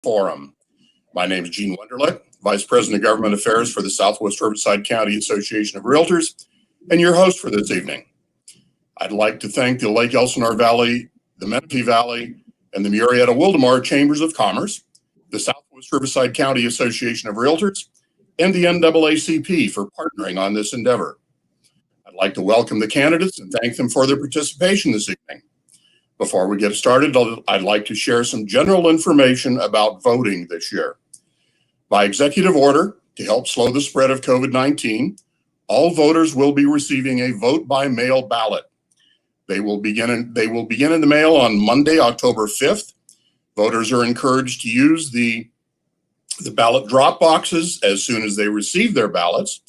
Forum. My name is Gene Wunderlich, Vice President of Government Affairs for the Southwest Riverside County Association of Realtors, and your host for this evening. I'd like to thank the Lake Elsinore Valley, the Menifee Valley, and the Murrieta Wildomar Chambers of Commerce, the Southwest Riverside County Association of Realtors, and the NAACP for partnering on this endeavor. I'd like to welcome the candidates and thank them for their participation this evening. Before we get started, I'd like to share some general information about voting this year. By executive order, to help slow the spread of COVID-19, all voters will be receiving a vote-by-mail ballot. They will begin in the mail on Monday, October 5th. Voters are encouraged to use the ballot drop boxes as soon as they receive their ballots.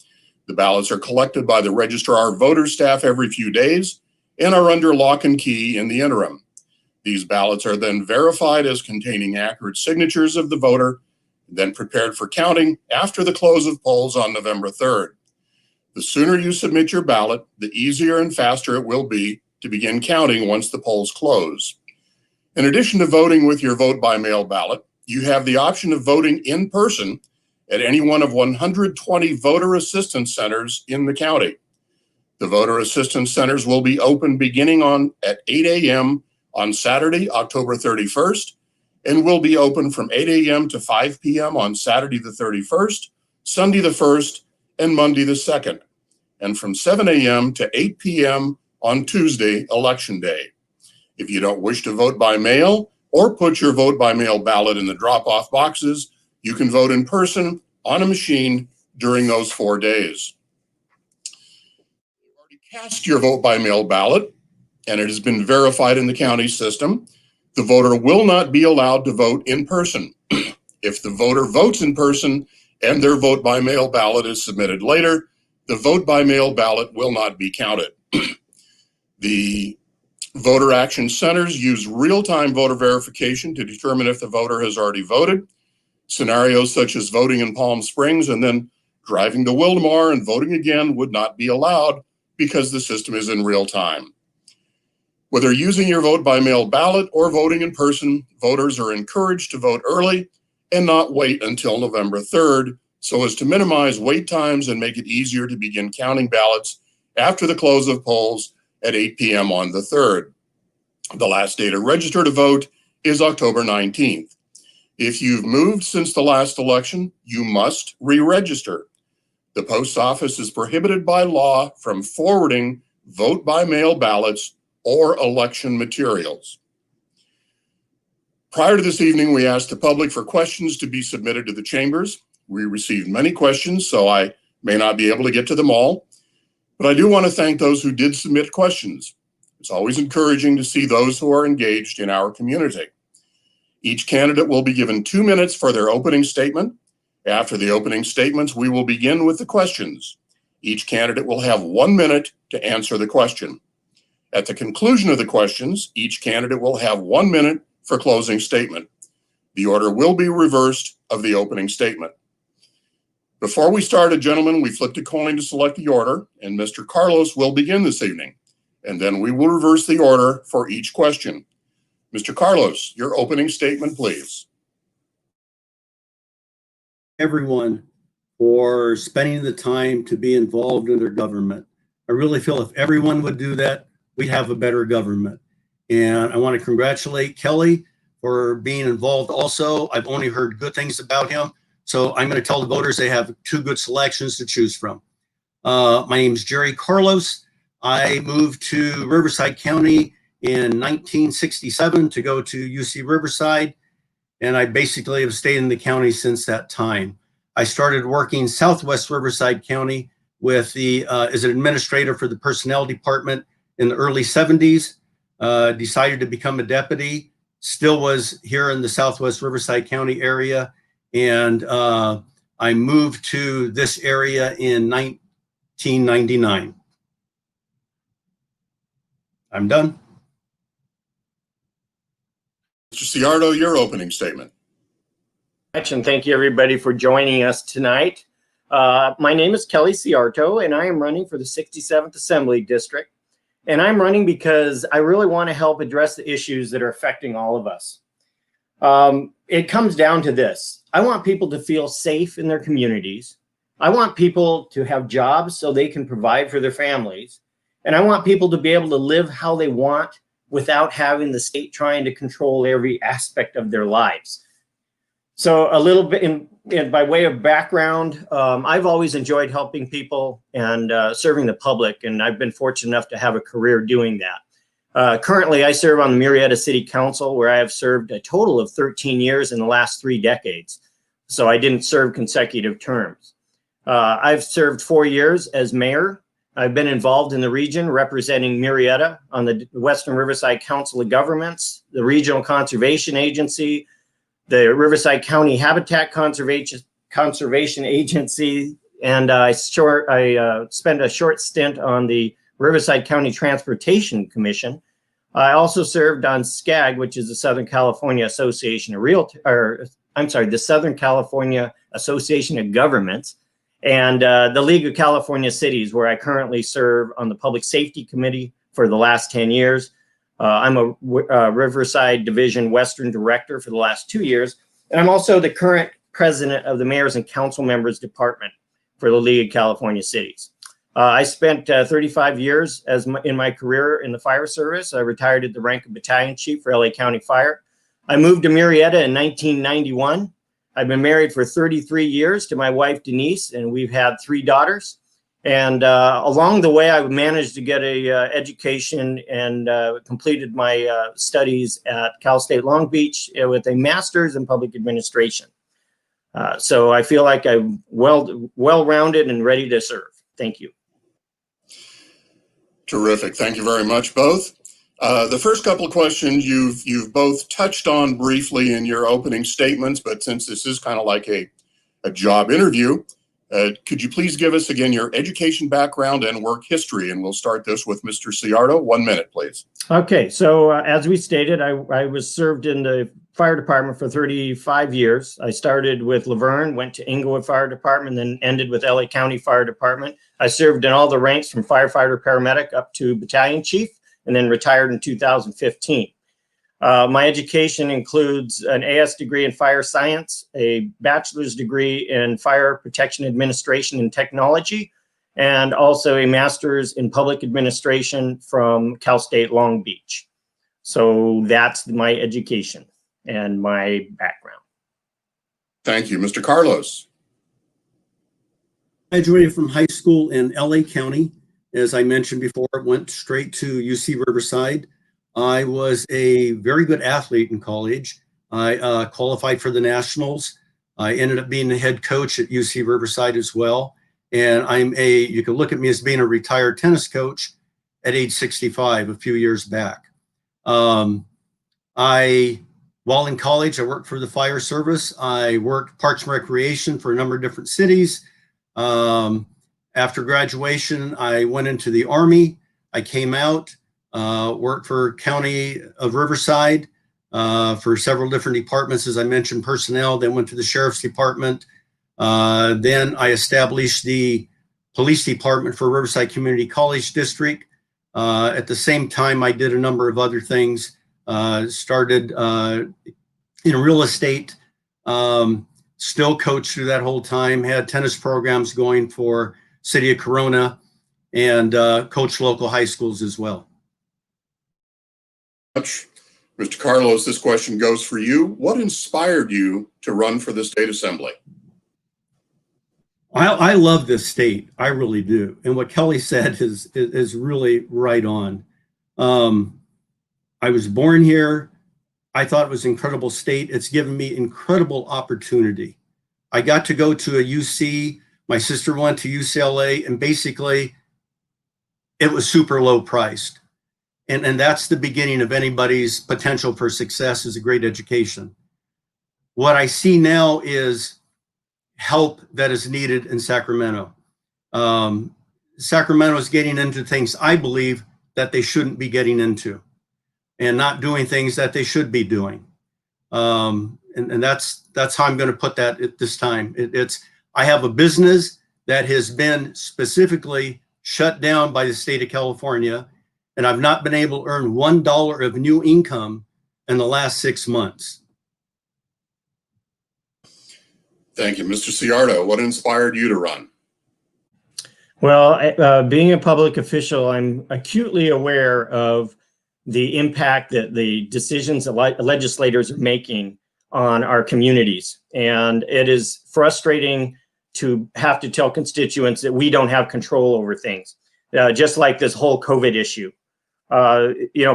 The ballots are collected by the registrar voter staff every few days and are under lock and key in the interim. These ballots are then verified as containing accurate signatures of the voter, then prepared for counting after the close of polls on November 3rd. The sooner you submit your ballot, the easier and faster it will be to begin counting once the polls close. In addition to voting with your vote-by-mail ballot, you have the option of voting in person at any one of 120 voter assistance centers in the county. The voter assistance centers will be open beginning at 8 a.m. on Saturday, October 31st, and will be open from 8 a.m. to 5 p.m. on Saturday the 31st, Sunday the 1st, and Monday the 2nd, and from 7 a.m. to 8 p.m. on Tuesday, Election Day. If you don't wish to vote by mail or put your vote by mail ballot in the drop-off boxes, you can vote in person on a machine during those 4 days. Cast your vote by mail ballot, and it has been verified in the county system. The voter will not be allowed to vote in person. If the voter votes in person and their vote by mail ballot is submitted later, the vote by mail ballot will not be counted. The voter action centers use real-time voter verification to determine if the voter has already voted. Scenarios such as voting in Palm Springs and then driving to Wildomar and voting again would not be allowed because the system is in real time. Whether using your vote by mail ballot or voting in person, voters are encouraged to vote early and not wait until November 3rd so as to minimize wait times and make it easier to begin counting ballots after the close of polls at 8 p.m. on the 3rd. The last day to register to vote is October 19th. If you've moved since the last election, you must re-register. The post office is prohibited by law from forwarding vote-by-mail ballots or election materials. Prior to this evening, we asked the public for questions to be submitted to the chambers. We received many questions, so I may not be able to get to them all, but I do want to thank those who did submit questions. It's always encouraging to see those who are engaged in our community. Each candidate will be given 2 minutes for their opening statement. After the opening statements, we will begin with the questions. Each candidate will have 1 minute to answer the question. At the conclusion of the questions, each candidate will have 1 minute for closing statement. The order will be reversed of the opening statement. Before we started, gentlemen, we flipped a coin to select the order, and Mr. Carlos will begin this evening, and then we will reverse the order for each question. Mr. Carlos, your opening statement, please. Everyone for spending the time to be involved in their government. I really feel if everyone would do that, we'd have a better government. And I want to congratulate Kelly for being involved also. I've only heard good things about him. So I'm going to tell the voters they have 2 good selections to choose from. My name is Jerry Carlos. I moved to Riverside County in 1967 to go to UC Riverside. And I basically have stayed in the county since that time. I started working Southwest Riverside County with as an administrator for the personnel department in the early 70s, decided to become a deputy, still was here in the Southwest Riverside County area. And I moved to this area in 1999. I'm done. Mr. Seyarto, your opening statement. And thank you everybody for joining us tonight. My name is Kelly Seyarto and I am running for the 67th Assembly District. And I'm running because I really want to help address the issues that are affecting all of us. It comes down to this. I want people to feel safe in their communities. I want people to have jobs so they can provide for their families. And I want people to be able to live how they want without having the state trying to control every aspect of their lives. So a little bit by way of background, I've always enjoyed helping people and serving the public, and I've been fortunate enough to have a career doing that. Currently, I serve on the Murrieta City Council, where I have served a total of 13 years in the last 3 decades. So I didn't serve consecutive terms. I've served 4 years as mayor. I've been involved in the region representing Murrieta on the Western Riverside Council of Governments, the Regional Conservation Agency, the Riverside County Habitat Conservation Agency, and I spent a short stint on the Riverside County Transportation Commission. I also served on SCAG, which is the Southern California Association of the Southern California Association of Governments, and the League of California Cities, where I currently serve on the Public Safety Committee for the last 10 years. I'm a Riverside Division Western Director for the last 2 years, and I'm also the current president of the Mayors and Council Members Department for the League of California Cities. I spent 35 years in my career in the fire service. I retired at the rank of battalion chief for LA County Fire. I moved to Murrieta in 1991. I've been married for 33 years to my wife, Denise, and we've had 3 daughters. And along the way, I managed to get a education and completed my studies at Cal State Long Beach with a master's in public administration. So I feel like I'm well-rounded and ready to serve. Thank you. Terrific. Thank you very much, both. The first couple of questions you've both touched on briefly in your opening statements, but since this is kind of like a job interview, could you please give us again your education background and work history? And we'll start this with Mr. Seyarto. 1 minute, please. Okay, so as we stated, I was served in the fire department for 35 years. I started with Laverne, went to Inglewood Fire Department, then ended with LA County Fire Department. I served in all the ranks from firefighter, paramedic up to battalion chief, and then retired in 2015. My education includes an AS degree in fire science, a bachelor's degree in fire protection administration and technology, and also a master's in public administration from Cal State Long Beach. So that's my education and my background. Thank you. Mr. Carlos. I graduated from high school in LA County. As I mentioned before, went straight to UC Riverside. I was a very good athlete in college. I qualified for the Nationals. I ended up being the head coach at UC Riverside as well. And you can look at me as being a retired tennis coach at age 65 a few years back. While in college, I worked for the fire service. I worked Parks and Recreation for a number of different cities. After graduation, I went into the Army. I came out, worked for County of Riverside for several different departments, as I mentioned, personnel, then went to the Sheriff's Department. Then I established the Police Department for Riverside Community College District. At the same time, I did a number of other things, started in real estate, still coached through that whole time, had tennis programs going for City of Corona, and coached local high schools as well. Mr. Carlos, this question goes for you. What inspired you to run for the state assembly? I love this state. I really do. And what Kelly said is really right on. I was born here. I thought it was an incredible state. It's given me incredible opportunity. I got to go to a UC. My sister went to UCLA, and basically it was super low priced. And that's the beginning of anybody's potential for success, is a great education. What I see now is help that is needed in Sacramento. Sacramento is getting into things, I believe, that they shouldn't be getting into, and not doing things that they should be doing. And that's how I'm going to put that at this time. I have a business that has been specifically shut down by the state of California, and I've not been able to earn $1 of new income in the last 6 months. Thank you. Mr. Seyarto, what inspired you to run? Well, being a public official, I'm acutely aware of the impact that the decisions that legislators are making on our communities. And it is frustrating to have to tell constituents that we don't have control over things, just like this whole COVID issue.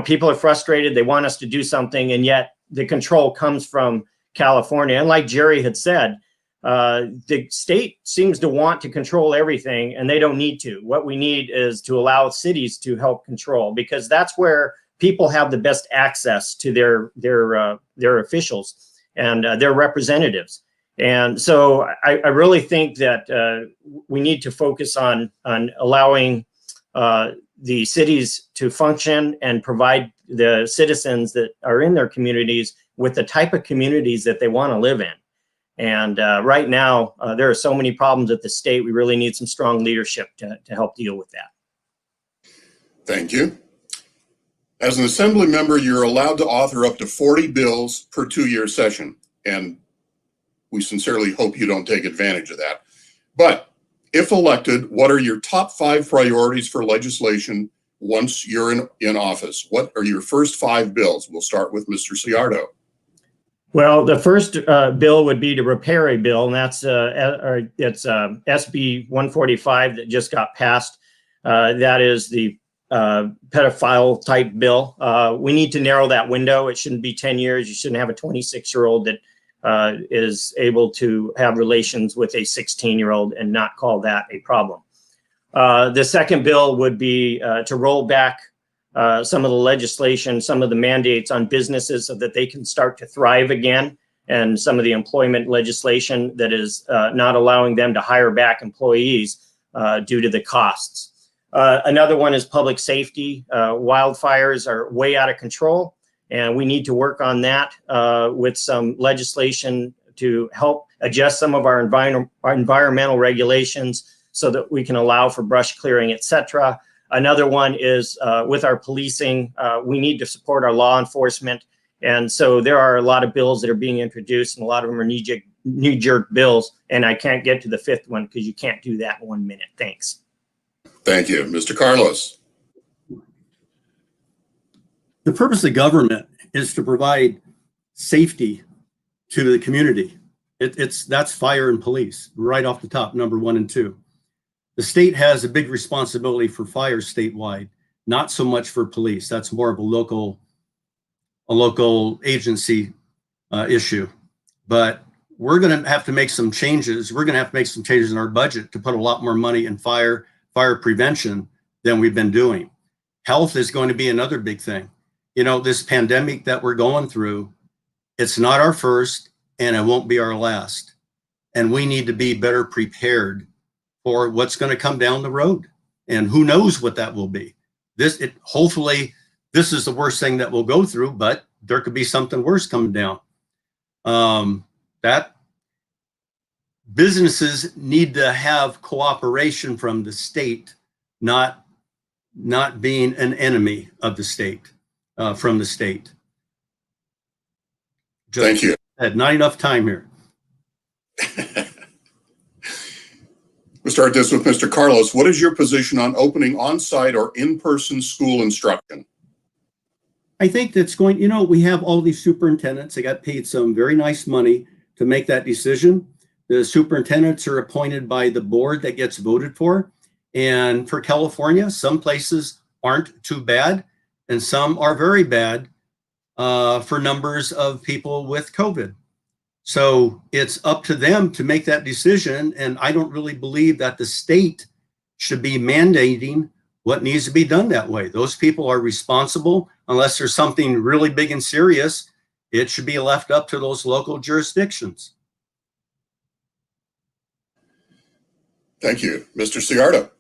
People are frustrated. They want us to do something, and yet the control comes from California. And like Jerry had said, the state seems to want to control everything, and they don't need to. What we need is to allow cities to help control, because that's where people have the best access to their officials and their representatives. And so I really think that we need to focus on allowing the cities to function and provide the citizens that are in their communities with the type of communities that they want to live in. And right now, there are so many problems at the state. We really need some strong leadership to help deal with that. Thank you. As an assembly member, you're allowed to author up to 40 bills per 2-year session. And we sincerely hope you don't take advantage of that. But if elected, what are your top 5 priorities for legislation once you're in office? What are your first 5 bills? We'll start with Mr. Seyarto. Well, the first bill would be to repair a bill, and that's it's SB 145 that just got passed. That is the pedophile type bill. We need to narrow that window. It shouldn't be 10 years. You shouldn't have a 26-year-old that is able to have relations with a 16-year-old and not call that a problem. The second bill would be to roll back some of the legislation, some of the mandates on businesses so that they can start to thrive again, and some of the employment legislation that is not allowing them to hire back employees due to the costs. Another one is public safety. Wildfires are way out of control, and we need to work on that with some legislation to help adjust some of our environmental regulations so that we can allow for brush clearing, etc. Another one is with our policing, we need to support our law enforcement. And so there are a lot of bills that are being introduced, and a lot of them are knee-jerk bills. And I can't get to the 5th one because you can't do that in 1 minute. Thanks. Thank you. Mr. Carlos. The purpose of government is to provide safety to the community. That's fire and police right off the top, number 1 and 2. The state has a big responsibility for fire statewide, not so much for police. That's more of a local agency issue. But we're going to have to make some changes. We're going to have to make some changes in our budget to put a lot more money in fire prevention than we've been doing. Health is going to be another big thing. This pandemic that we're going through, it's not our first and it won't be our last. And we need to be better prepared for what's going to come down the road. And who knows what that will be. Hopefully this is the worst thing that we'll go through, but there could be something worse coming down. That businesses need to have cooperation from the state, not being an enemy of the state, from the state. Thank you. Not enough time here. We'll start this with Mr. Carlos. What is your position on opening on-site or in-person school instruction? I think that's going, we have all these superintendents. They got paid some very nice money to make that decision. The superintendents are appointed by the board that gets voted for. And for California, some places aren't too bad and some are very bad for numbers of people with COVID. So it's up to them to make that decision. And I don't really believe that the state should be mandating what needs to be done that way. Those people are responsible. Unless there's something really big and serious, it should be left up to those local jurisdictions. Thank you. Mr. Seyarto.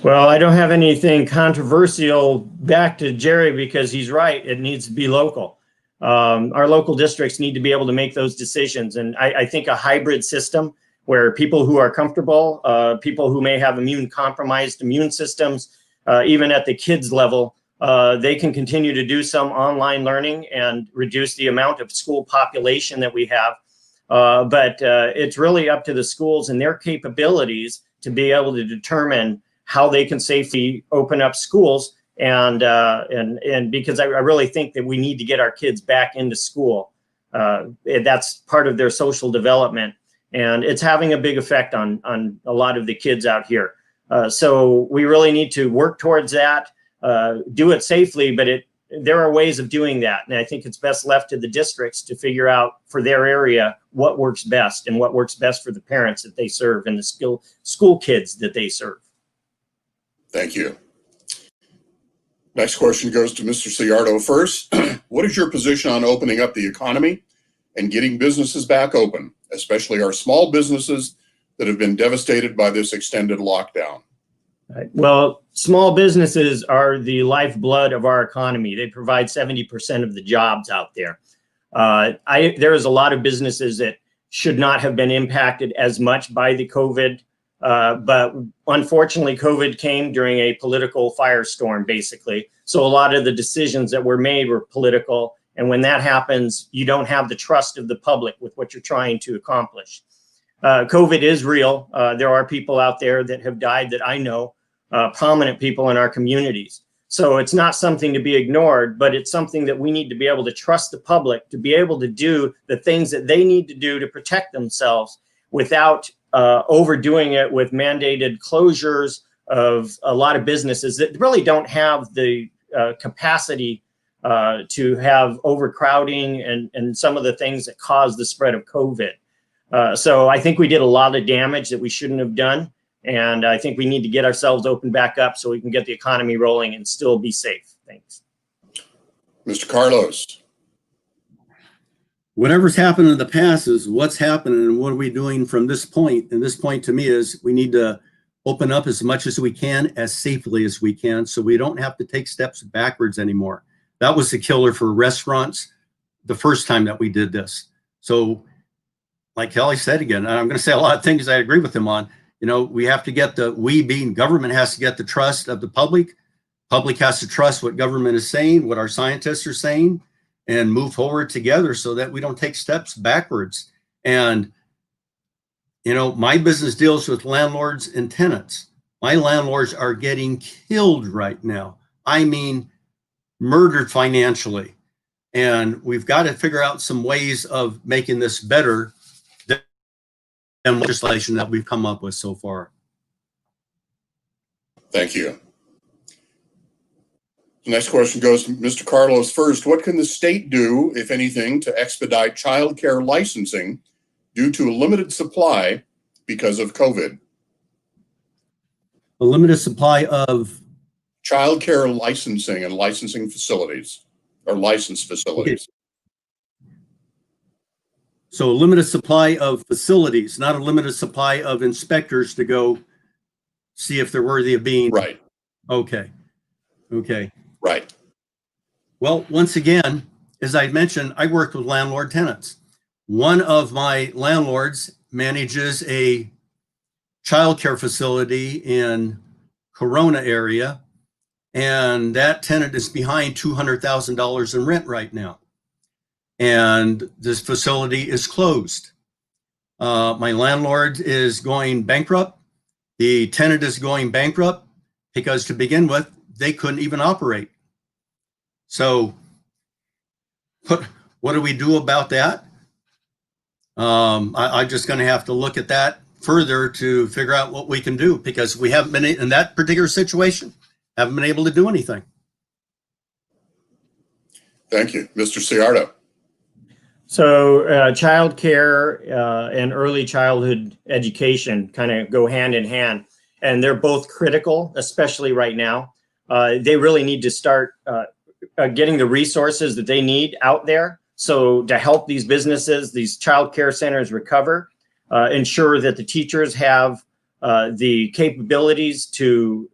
Well, I don't have anything controversial back to Jerry because he's right. It needs to be local. Our local districts need to be able to make those decisions. And I think a hybrid system where people who are comfortable, people who may have compromised immune systems, even at the kids level, they can continue to do some online learning and reduce the amount of school population that we have. But it's really up to the schools and their capabilities to be able to determine how they can safely open up schools. And because I really think that we need to get our kids back into school. That's part of their social development. And it's having a big effect on a lot of the kids out here. So we really need to work towards that, do it safely, but there are ways of doing that. And I think it's best left to the districts to figure out for their area what works best and what works best for the parents that they serve and the school kids that they serve. Thank you. Next question goes to Mr. Seyarto first. What is your position on opening up the economy and getting businesses back open, especially our small businesses that have been devastated by this extended lockdown? Right. Well, small businesses are the lifeblood of our economy. They provide 70% of the jobs out there. There is a lot of businesses that should not have been impacted as much by the COVID. But unfortunately, COVID came during a political firestorm, basically. So a lot of the decisions that were made were political. And when that happens, you don't have the trust of the public with what you're trying to accomplish. COVID is real. There are people out there that have died that I know, prominent people in our communities. So it's not something to be ignored, but it's something that we need to be able to trust the public to be able to do the things that they need to do to protect themselves without overdoing it with mandated closures of a lot of businesses that really don't have the capacity to have overcrowding and some of the things that cause the spread of COVID. So I think we did a lot of damage that we shouldn't have done. And I think we need to get ourselves opened back up so we can get the economy rolling and still be safe. Thanks. Mr. Carlos. Whatever's happened in the past is what's happening and what are we doing from this point? And this point to me is we need to open up as much as we can, as safely as we can, so we don't have to take steps backwards anymore. That was the killer for restaurants the first time that we did this. So like Kelly said again, and I'm going to say a lot of things I agree with him on, you know, we have to get we being government has to get the trust of the public. Public has to trust what government is saying, what our scientists are saying, and move forward together so that we don't take steps backwards. And, you know, my business deals with landlords and tenants. My landlords are getting killed right now. I mean, murdered financially. And we've got to figure out some ways of making this better than legislation that we've come up with so far. Thank you. The next question goes to Mr. Carlos first. What can the state do, if anything, to expedite childcare licensing due to a limited supply because of COVID? A limited supply of childcare licensing and licensing facilities, or licensed facilities. Okay. So a limited supply of facilities, not a limited supply of inspectors to go see if they're worthy of being. Right. Okay. Okay. Right. Well, once again, as I mentioned, I worked with landlord tenants. One of my landlords manages a childcare facility in Corona area, and that tenant is behind $200,000 in rent right now. And this facility is closed. My landlord is going bankrupt. The tenant is going bankrupt because to begin with, they couldn't even operate. So what do we do about that? I'm just going to have to look at that further to figure out what we can do, because we haven't been in that particular situation, haven't been able to do anything. Thank you. Mr. Seyarto. So childcare and early childhood education kind of go hand in hand, and they're both critical, especially right now. They really need to start getting the resources that they need out there. So to help these businesses, these childcare centers recover, ensure that the teachers have the capabilities to,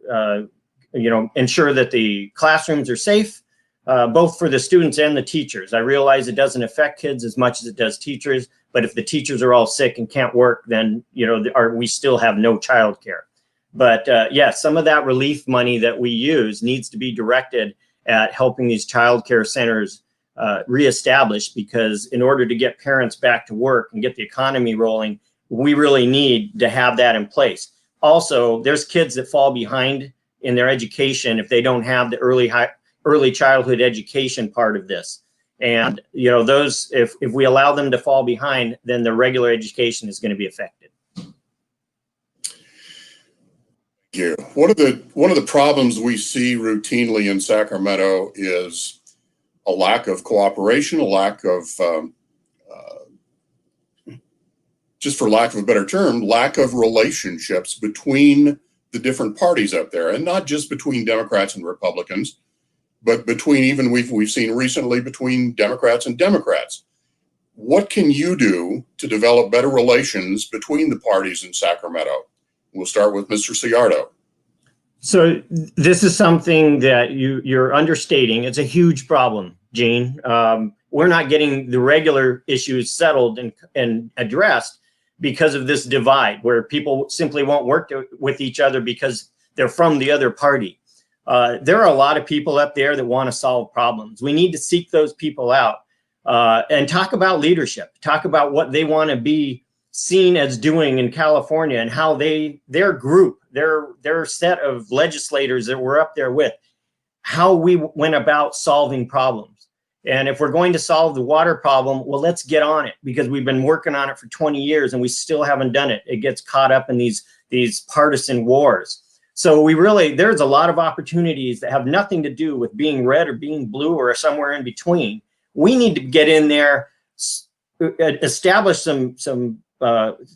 ensure that the classrooms are safe, both for the students and the teachers. I realize it doesn't affect kids as much as it does teachers, but if the teachers are all sick and can't work, then, we still have no childcare. But some of that relief money that we use needs to be directed at helping these childcare centers reestablished, because in order to get parents back to work and get the economy rolling, we really need to have that in place. Also, there's kids that fall behind in their education if they don't have the early childhood education part of this. And, you know, those, if we allow them to fall behind, then the regular education is going to be affected. Yeah. One of the problems we see routinely in Sacramento is a lack of cooperation, a lack of, just for lack of a better term, lack of relationships between the different parties up there, and not just between Democrats and Republicans, but between, even we've seen recently, between Democrats and Democrats. What can you do to develop better relations between the parties in Sacramento? We'll start with Mr. Seyarto. So this is something that you're understating. It's a huge problem, Gene. We're not getting the regular issues settled and addressed because of this divide, where people simply won't work with each other because they're from the other party. There are a lot of people up there that want to solve problems. We need to seek those people out and talk about leadership, talk about what they want to be seen as doing in California, and how their group, their set of legislators that we're up there with, how we went about solving problems. And if we're going to solve the water problem, well, let's get on it, because we've been working on it for 20 years and we still haven't done it. It gets caught up in these partisan wars. So there's a lot of opportunities that have nothing to do with being red or being blue or somewhere in between. We need to get in there, establish some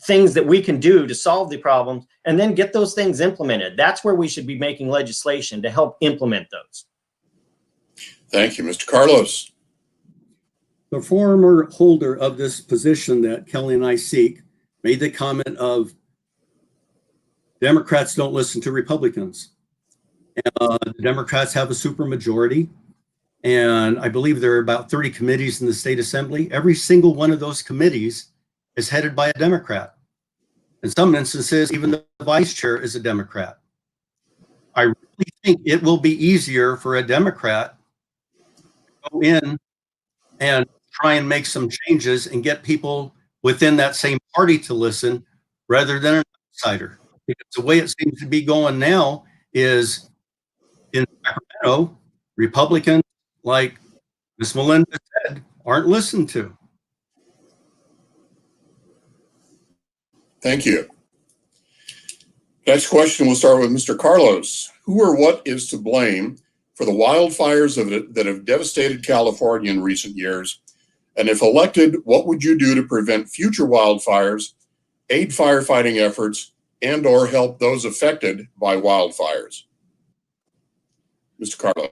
things that we can do to solve the problems, and then get those things implemented. That's where we should be making legislation to help implement those. Thank you, Mr. Carlos. The former holder of this position that Kelly and I seek made the comment of Democrats don't listen to Republicans. The Democrats have a supermajority, and I believe there are about 30 committees in the state assembly. Every single one of those committees is headed by a Democrat. In some instances, even the vice chair is a Democrat. I really think it will be easier for a Democrat to go in and try and make some changes and get people within that same party to listen, rather than an outsider. Because the way it seems to be going now is, in Sacramento, Republicans, like Ms. Melinda said, aren't listened to. Thank you. Next question, we'll start with Mr. Carlos. Who or what is to blame for the wildfires that have devastated California in recent years? And if elected, what would you do to prevent future wildfires, aid firefighting efforts, and or help those affected by wildfires? Mr. Carlos.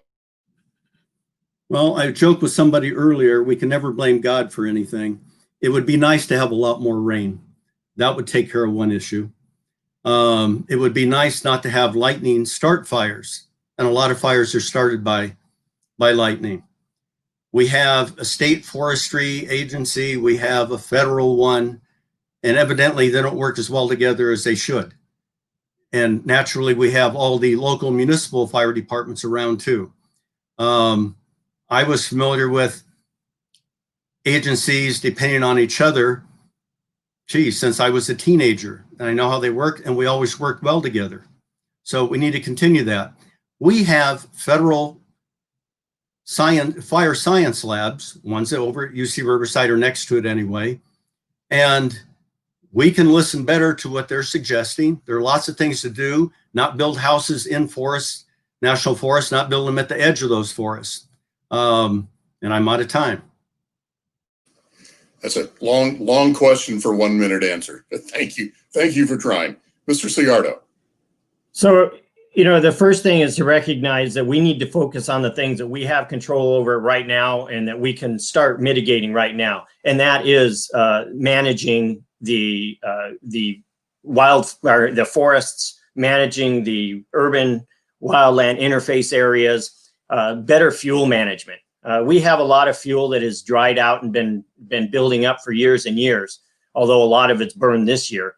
Well, I joked with somebody earlier, we can never blame God for anything. It would be nice to have a lot more rain. That would take care of one issue. It would be nice not to have lightning start fires. And a lot of fires are started by lightning. We have a state forestry agency, we have a federal one, and evidently they don't work as well together as they should. And naturally, we have all the local municipal fire departments around too. I was familiar with agencies depending on each other, since I was a teenager, and I know how they work, and we always worked well together. So we need to continue that. We have federal fire science labs, ones that over at UC Riverside are next to it anyway. And we can listen better to what they're suggesting. There are lots of things to do, not build houses in forests, national forests, not build them at the edge of those forests. And I'm out of time. That's a long question for 1 minute answer. But thank you. Thank you for trying. Mr. Seyarto. So, the first thing is to recognize that we need to focus on the things that we have control over right now and that we can start mitigating right now. And that is managing the wildfire, the forests, managing the urban wildland interface areas, better fuel management. We have a lot of fuel that has dried out and been building up for years and years, although a lot of it's burned this year.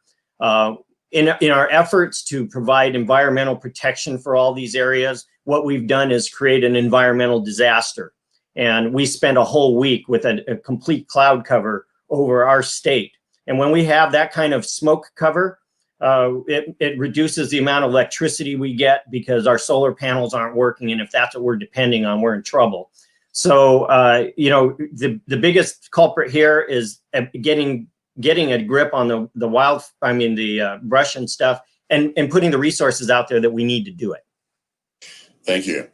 In our efforts to provide environmental protection for all these areas, what we've done is create an environmental disaster. And we spend a whole week with a complete cloud cover over our state. And when we have that kind of smoke cover, it reduces the amount of electricity we get because our solar panels aren't working. And if that's what we're depending on, we're in trouble. So, the biggest culprit here is getting a grip on the brush and stuff, and putting the resources out there that we need to do it. Thank you.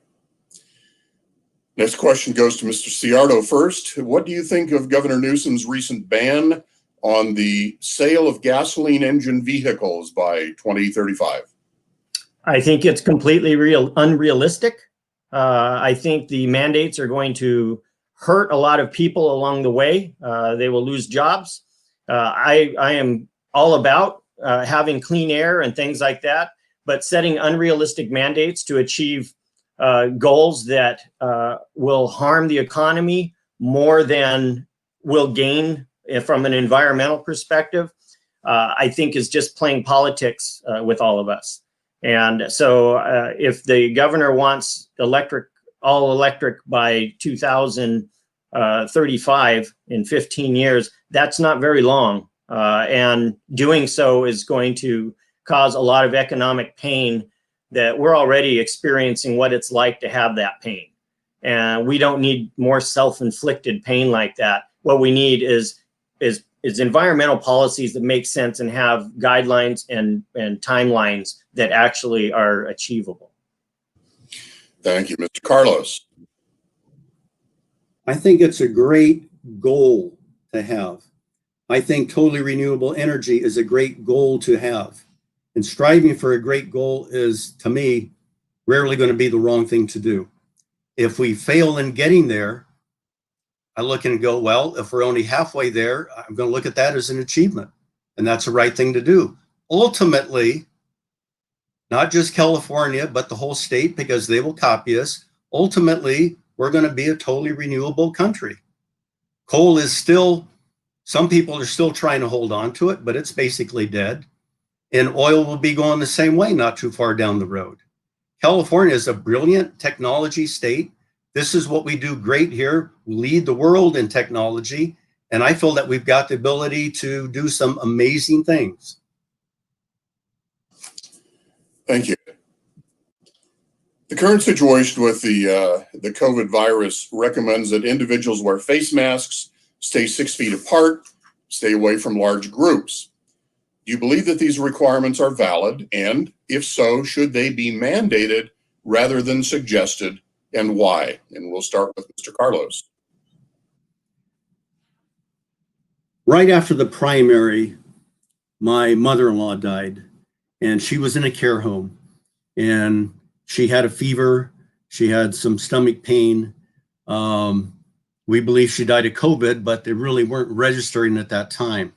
Next question goes to Mr. Seyarto first. What do you think of Governor Newsom's recent ban on the sale of gasoline engine vehicles by 2035? I think it's completely unrealistic. I think the mandates are going to hurt a lot of people along the way. They will lose jobs. I am all about having clean air and things like that, but setting unrealistic mandates to achieve goals that will harm the economy more than will gain from an environmental perspective, I think is just playing politics with all of us. And so if the governor wants all electric by 2035 in 15 years, that's not very long. And doing so is going to cause a lot of economic pain that we're already experiencing what it's like to have that pain. And we don't need more self-inflicted pain like that. What we need is environmental policies that make sense and have guidelines and timelines that actually are achievable. Thank you, Mr. Carlos. I think it's a great goal to have. I think totally renewable energy is a great goal to have. And striving for a great goal is, to me, rarely going to be the wrong thing to do. If we fail in getting there, I look and go, well, if we're only halfway there, I'm going to look at that as an achievement. And that's the right thing to do. Ultimately, not just California, but the whole state, because they will copy us. Ultimately, we're going to be a totally renewable country. Coal is still, some people are still trying to hold on to it, but it's basically dead. And oil will be going the same way, not too far down the road. California is a brilliant technology state. This is what we do great here. We lead the world in technology. And I feel that we've got the ability to do some amazing things. Thank you. The current situation with the COVID virus recommends that individuals wear face masks, stay 6 feet apart, stay away from large groups. Do you believe that these requirements are valid? And if so, should they be mandated rather than suggested, and why? And we'll start with Mr. Carlos. Right after the primary, my mother-in-law died, and she was in a care home, and she had a fever. She had some stomach pain. We believe she died of COVID, but they really weren't registering at that time.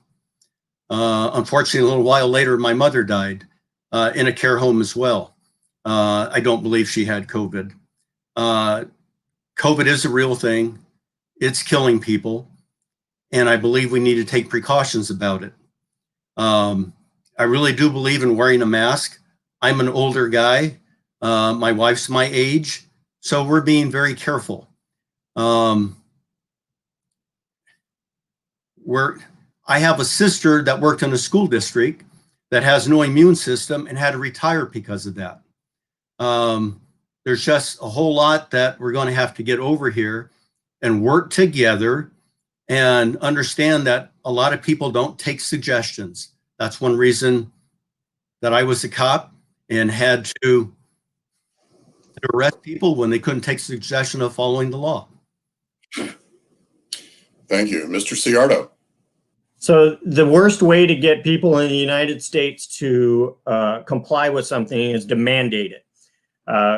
Unfortunately, a little while later, my mother died in a care home as well. I don't believe she had COVID. COVID is a real thing. It's killing people. And I believe we need to take precautions about it. I really do believe in wearing a mask. I'm an older guy. My wife's my age. So we're being very careful. I have a sister that worked in a school district that has no immune system and had to retire because of that. There's just a whole lot that we're going to have to get over here and work together and understand that a lot of people don't take suggestions. That's one reason that I was a cop and had to arrest people when they couldn't take suggestion of following the law. Thank you. Mr. Seyarto. So the worst way to get people in the United States to comply with something is to mandate it.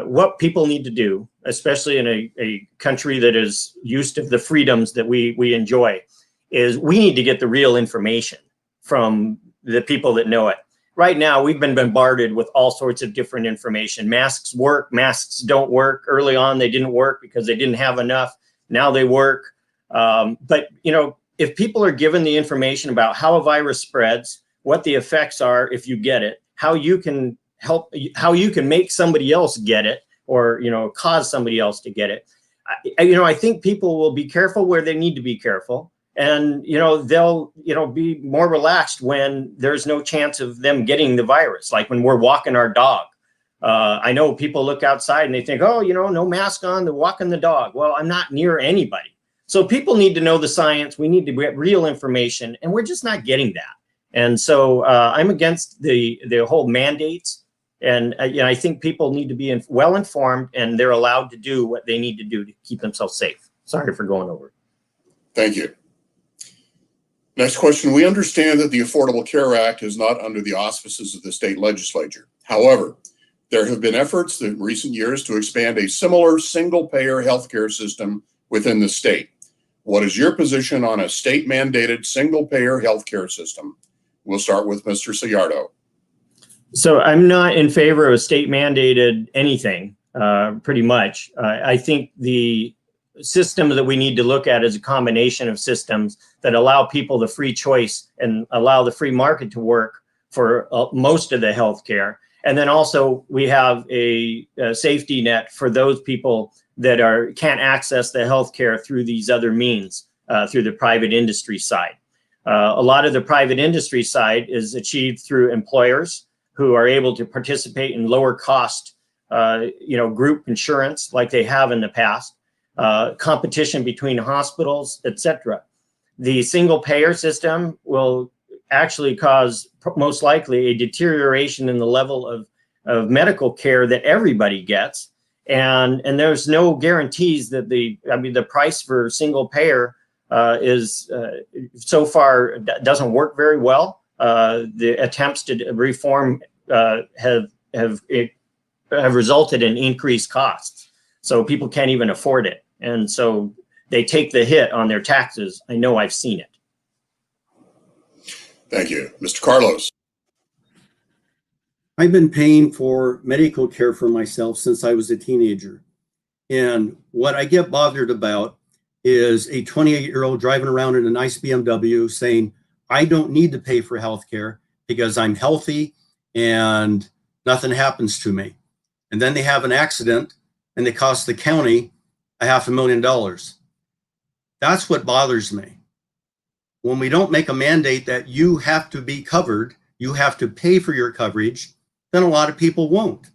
What people need to do, especially in a country that is used to the freedoms that we enjoy, is we need to get the real information from the people that know it. Right now, we've been bombarded with all sorts of different information. Masks work, masks don't work. Early on, they didn't work because they didn't have enough. Now they work. But, if people are given the information about how a virus spreads, what the effects are if you get it, how you can help, how you can make somebody else get it, or cause somebody else to get it, I think people will be careful where they need to be careful. And, they'll, be more relaxed when there's no chance of them getting the virus. Like when we're walking our dog. I know people look outside and they think, oh, no mask on, they're walking the dog. Well, I'm not near anybody. So people need to know the science. We need to get real information, and we're just not getting that. And so I'm against the whole mandates. And I think people need to be well informed, and they're allowed to do what they need to do to keep themselves safe. Sorry for going over. Thank you. Next question. We understand that the Affordable Care Act is not under the auspices of the state legislature. However, there have been efforts in recent years to expand a similar single-payer healthcare system within the state. What is your position on a state-mandated single-payer healthcare system? We'll start with Mr. Seyarto. So I'm not in favor of state-mandated anything, pretty much. I think the system that we need to look at is a combination of systems that allow people the free choice and allow the free market to work for most of the healthcare. And then also we have a safety net for those people that can't access the healthcare through these other means, through the private industry side. A lot of the private industry side is achieved through employers who are able to participate in lower cost, group insurance like they have in the past. Competition between hospitals, etc. The single payer system will actually cause most likely a deterioration in the level of medical care that everybody gets. And there's no guarantees that the price for single payer is so far doesn't work very well. The attempts to reform have resulted in increased costs. So people can't even afford it. And so they take the hit on their taxes. I know, I've seen it. Thank you. Mr. Carlos. I've been paying for medical care for myself since I was a teenager. And what I get bothered about is a 28-year-old driving around in a nice BMW saying, I don't need to pay for health care because I'm healthy and nothing happens to me. And then they have an accident and they cost the county $500,000. That's what bothers me. When we don't make a mandate that you have to be covered, you have to pay for your coverage, then a lot of people won't.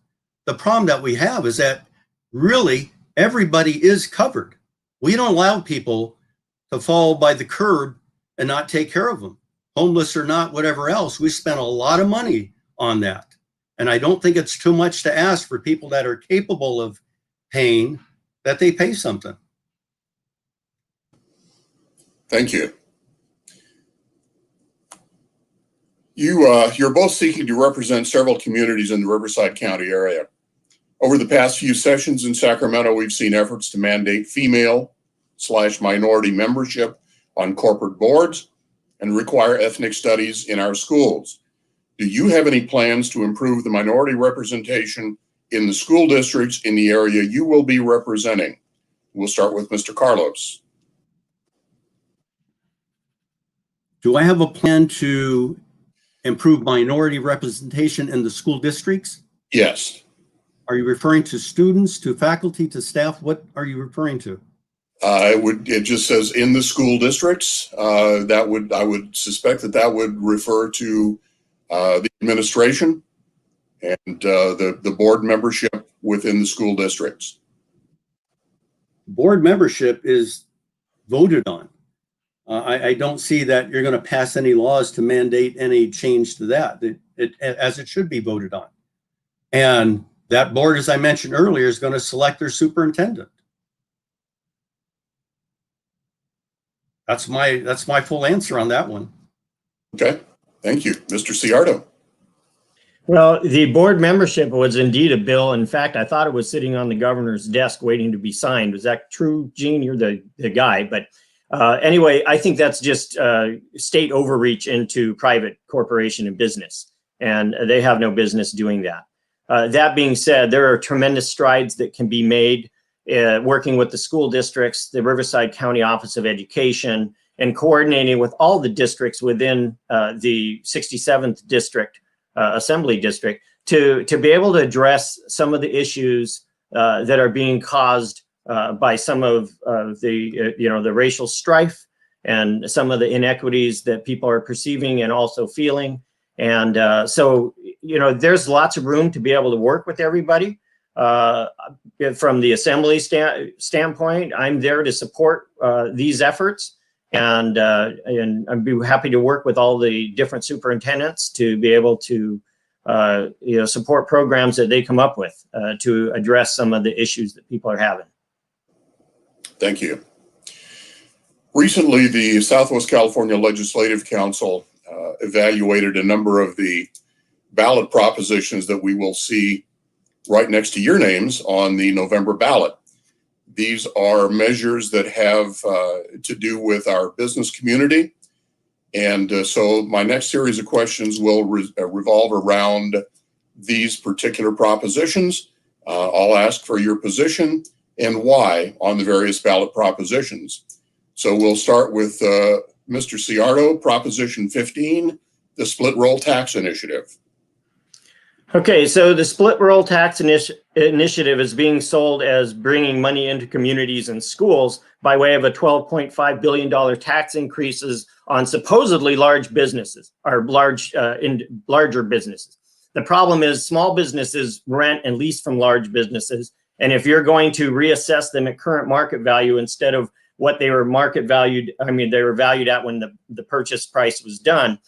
The problem that we have is that really everybody is covered. We don't allow people to fall by the curb and not take care of them. Homeless or not, whatever else, we spend a lot of money on that. And I don't think it's too much to ask for people that are capable of paying that they pay something. Thank you. You're both seeking to represent several communities in the Riverside County area. Over the past few sessions in Sacramento, we've seen efforts to mandate female/minority membership on corporate boards and require ethnic studies in our schools. Do you have any plans to improve the minority representation in the school districts in the area you will be representing? We'll start with Mr. Carlos. Do I have a plan to improve minority representation in the school districts? Yes. Are you referring to students, to faculty, to staff? What are you referring to? It just says in the school districts. I would suspect that would refer to the administration and the board membership within the school districts. Board membership is voted on. I don't see that you're going to pass any laws to mandate any change to that, as it should be voted on. And that board, as I mentioned earlier, is going to select their superintendent. That's my full answer on that one. Okay, thank you. Mr. Seyarto. Well, the board membership was indeed a bill. In fact, I thought it was sitting on the governor's desk waiting to be signed. Was that true, Gene? You're the guy. But anyway, I think that's just state overreach into private corporation and business. And they have no business doing that. That being said, there are tremendous strides that can be made working with the school districts, the Riverside County Office of Education, and coordinating with all the districts within the 67th District Assembly District to be able to address some of the issues that are being caused by some of the the racial strife and some of the inequities that people are perceiving and also feeling. And so there's lots of room to be able to work with everybody. From the assembly standpoint, I'm there to support these efforts, and I'd be happy to work with all the different superintendents to be able to support programs that they come up with to address some of the issues that people are having. Thank you. Recently, the Southwest California Legislative Council evaluated a number of the ballot propositions that we will see right next to your names on the November ballot. These are measures that have to do with our business community. And so my next series of questions will revolve around these particular propositions. I'll ask for your position and why on the various ballot propositions. So we'll start with Mr. Seyarto, Proposition 15, the Split Roll Tax Initiative. Okay, so the Split Roll Tax Initiative is being sold as bringing money into communities and schools by way of a $12.5 billion tax increases on supposedly large businesses or larger businesses. The problem is small businesses rent and lease from large businesses. And if you're going to reassess them at current market value instead of what they were market valued, they were valued at when the purchase price was done,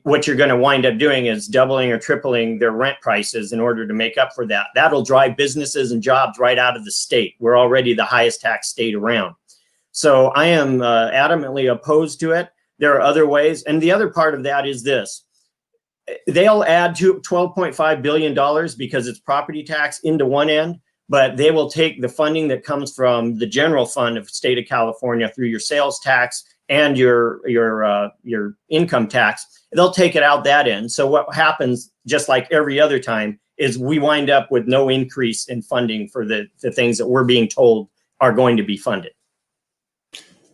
what you're going to wind up doing is doubling or tripling their rent prices in order to make up for that. That'll drive businesses and jobs right out of the state. We're already the highest tax state around. So I am adamantly opposed to it. There are other ways. And the other part of that is this. They'll add to $12.5 billion because it's property tax into one end, but they will take the funding that comes from the general fund of the state of California through your sales tax and your income tax. They'll take it out that end. So what happens, just like every other time, is we wind up with no increase in funding for the things that we're being told are going to be funded.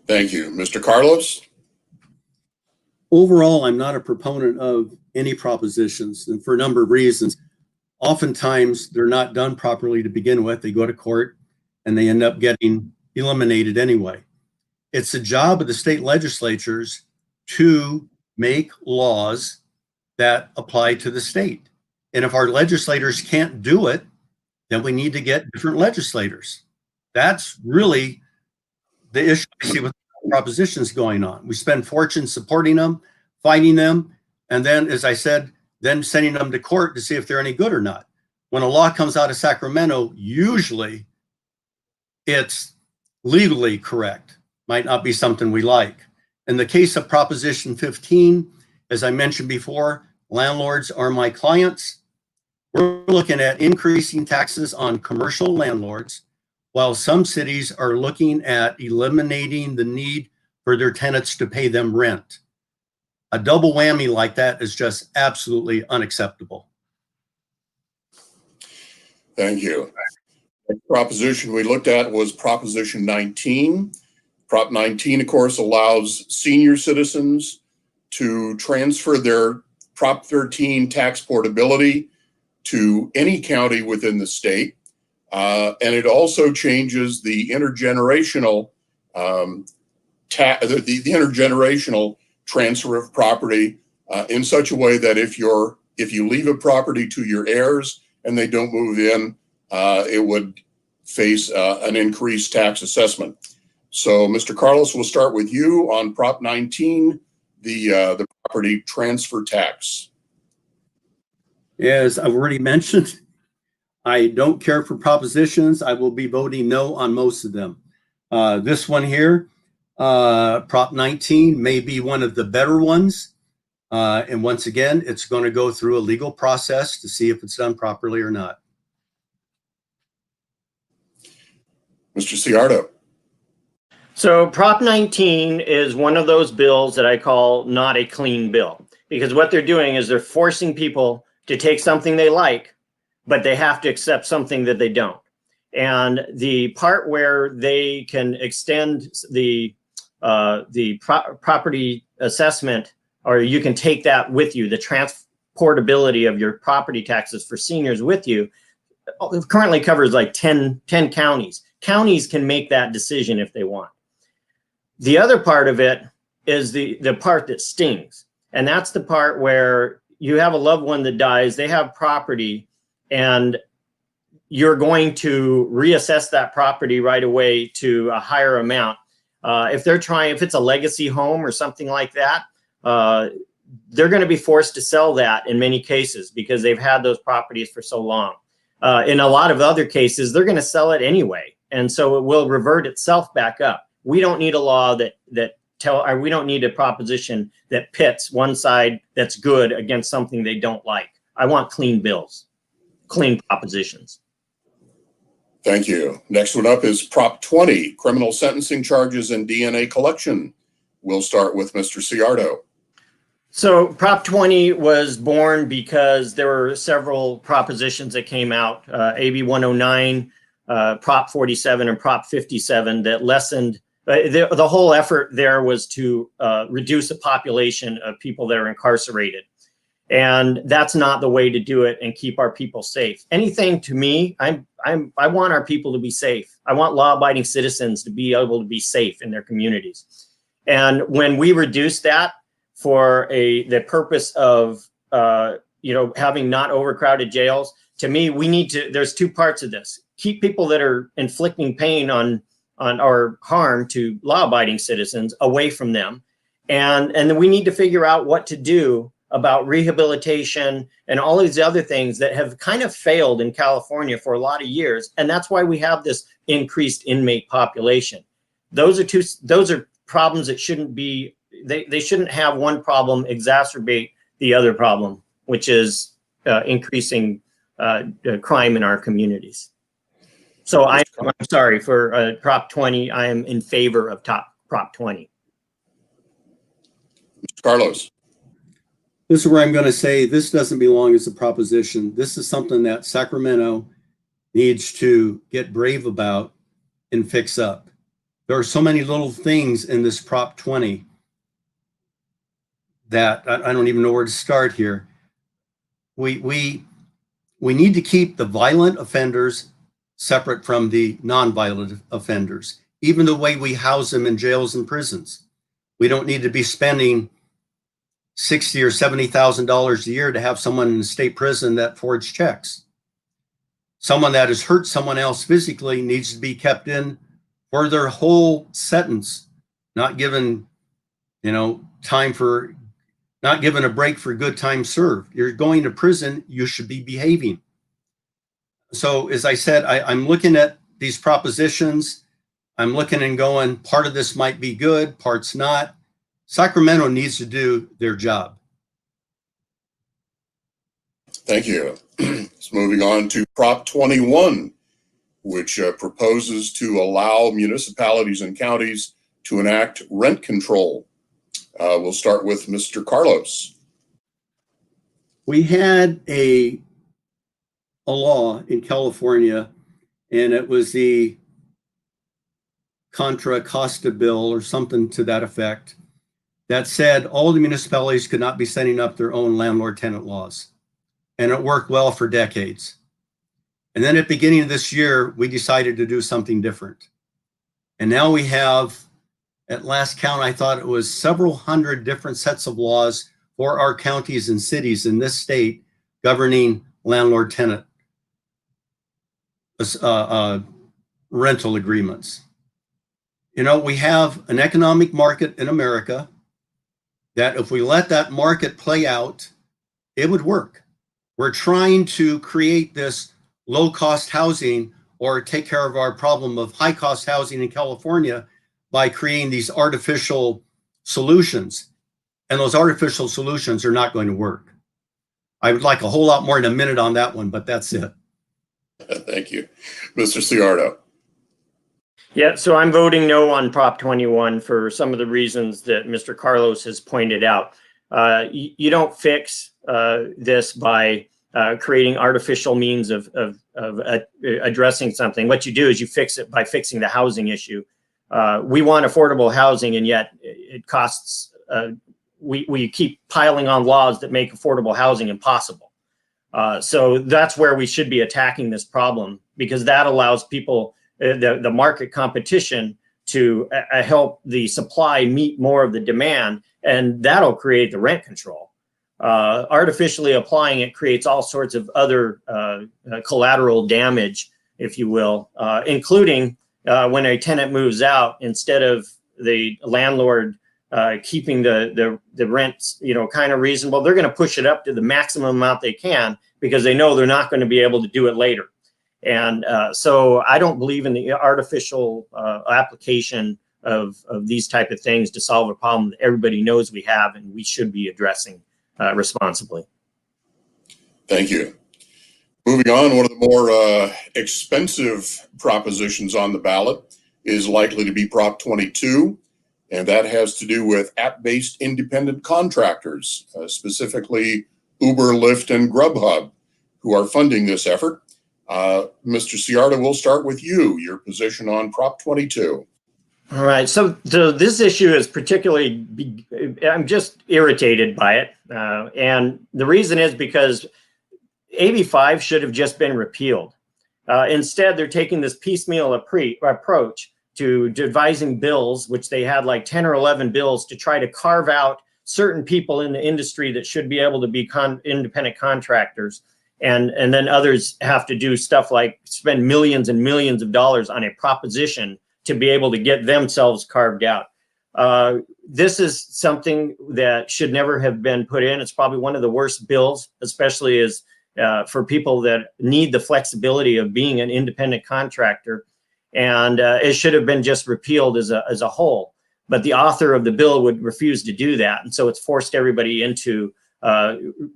Thank you. Mr. Carlos? Overall, I'm not a proponent of any propositions, and for a number of reasons. Oftentimes, they're not done properly to begin with. They go to court, and they end up getting eliminated anyway. It's the job of the state legislatures to make laws that apply to the state. And if our legislators can't do it, then we need to get different legislators. That's really the issue I see with propositions going on. We spend fortunes supporting them, fighting them, and then, as I said, then sending them to court to see if they're any good or not. When a law comes out of Sacramento, usually it's legally correct. Might not be something we like. In the case of Proposition 15, as I mentioned before, landlords are my clients. We're looking at increasing taxes on commercial landlords, while some cities are looking at eliminating the need for their tenants to pay them rent. A double whammy like that is just absolutely unacceptable. Thank you. The proposition we looked at was Proposition 19. Prop 19, of course, allows senior citizens to transfer their Prop 13 tax portability to any county within the state. And it also changes the intergenerational the intergenerational transfer of property in such a way that if you leave a property to your heirs and they don't move in, it would face an increased tax assessment. So, Mr. Carlos, we'll start with you on Prop 19, the property transfer tax. As I've already mentioned, I don't care for propositions. I will be voting no on most of them. This one here, Prop 19, may be one of the better ones. And once again, it's going to go through a legal process to see if it's done properly or not. Mr. Seyarto. So Prop 19 is one of those bills that I call not a clean bill, because what they're doing is they're forcing people to take something they like, but they have to accept something that they don't. And the part where they can extend the property assessment, or you can take that with you, the transportability of your property taxes for seniors with you, currently covers like 10 counties. Counties can make that decision if they want. The other part of it is the part that stings. And that's the part where you have a loved one that dies, they have property, and you're going to reassess that property right away to a higher amount. If it's a legacy home or something like that, they're going to be forced to sell that in many cases because they've had those properties for so long. In a lot of other cases, they're going to sell it anyway. And so it will revert itself back up. We don't need a law we don't need a proposition that pits one side that's good against something they don't like. I want clean bills, clean propositions. Thank you. Next one up is Prop 20, criminal sentencing charges and DNA collection. We'll start with Mr. Seyarto. So Prop 20 was born because there were several propositions that came out, AB 109, Prop 47, and Prop 57 that lessened. The whole effort there was to reduce the population of people that are incarcerated. And that's not the way to do it and keep our people safe. Anything to me, I want our people to be safe. I want law-abiding citizens to be able to be safe in their communities. And when we reduce that for the purpose of having not overcrowded jails, to me, there's two parts of this. Keep people that are inflicting pain on or harm to law-abiding citizens away from them. And then we need to figure out what to do about rehabilitation and all these other things that have kind of failed in California for a lot of years. And that's why we have this increased inmate population. Those are problems that shouldn't be, they shouldn't have one problem exacerbate the other problem, which is increasing crime in our communities. So I'm sorry for Prop 20. I am in favor of Prop 20. Mr. Carlos. This is where I'm going to say this doesn't belong as a proposition. This is something that Sacramento needs to get brave about and fix up. There are so many little things in this Prop 20 that I don't even know where to start here. We need to keep the violent offenders separate from the non-violent offenders, even the way we house them in jails and prisons. We don't need to be spending $60,000 or $70,000 a year to have someone in a state prison that forged checks. Someone that has hurt someone else physically needs to be kept in for their whole sentence, not given, not given a break for good time served. You're going to prison, you should be behaving. So as I said, I'm looking at these propositions. I'm looking and going, part of this might be good, parts not. Sacramento needs to do their job. Thank you. So moving on to Prop 21, which proposes to allow municipalities and counties to enact rent control. We'll start with Mr. Carlos. We had a law in California, and it was the Contra Costa bill or something to that effect, that said all the municipalities could not be setting up their own landlord-tenant laws. And it worked well for decades. And then at the beginning of this year, we decided to do something different. And now we have, at last count, I thought it was several hundred different sets of laws for our counties and cities in this state governing landlord-tenant rental agreements. We have an economic market in America that if we let that market play out, it would work. We're trying to create this low-cost housing or take care of our problem of high-cost housing in California by creating these artificial solutions. And those artificial solutions are not going to work. I would like a whole lot more than a minute on that one, but that's it. Thank you. Mr. Seyarto. Yeah, so I'm voting no on Prop 21 for some of the reasons that Mr. Carlos has pointed out. You don't fix this by creating artificial means of addressing something. What you do is you fix it by fixing the housing issue. We want affordable housing, and yet it costs, we keep piling on laws that make affordable housing impossible. So that's where we should be attacking this problem, because that allows people the market competition to help the supply meet more of the demand, and that'll create the rent control. Artificially applying it creates all sorts of other collateral damage, if you will, including when a tenant moves out, instead of the landlord keeping the rents, kind of reasonable, they're going to push it up to the maximum amount they can because they know they're not going to be able to do it later. And so I don't believe in the artificial application of these type of things to solve a problem that everybody knows we have and we should be addressing responsibly. Thank you. Moving on, one of the more expensive propositions on the ballot is likely to be Prop 22, and that has to do with app-based independent contractors, specifically Uber, Lyft, and Grubhub, who are funding this effort. Mr. Seyarto, we'll start with you, your position on Prop 22. All right, so this issue is particularly, I'm just irritated by it. And the reason is because AB 5 should have just been repealed. Instead, they're taking this piecemeal approach to devising bills, which they had like 10 or 11 bills to try to carve out certain people in the industry that should be able to be independent contractors. And then others have to do stuff like spend millions and millions of dollars on a proposition to be able to get themselves carved out. This is something that should never have been put in. It's probably one of the worst bills, especially as for people that need the flexibility of being an independent contractor. And it should have been just repealed as a whole. But the author of the bill would refuse to do that. And so it's forced everybody into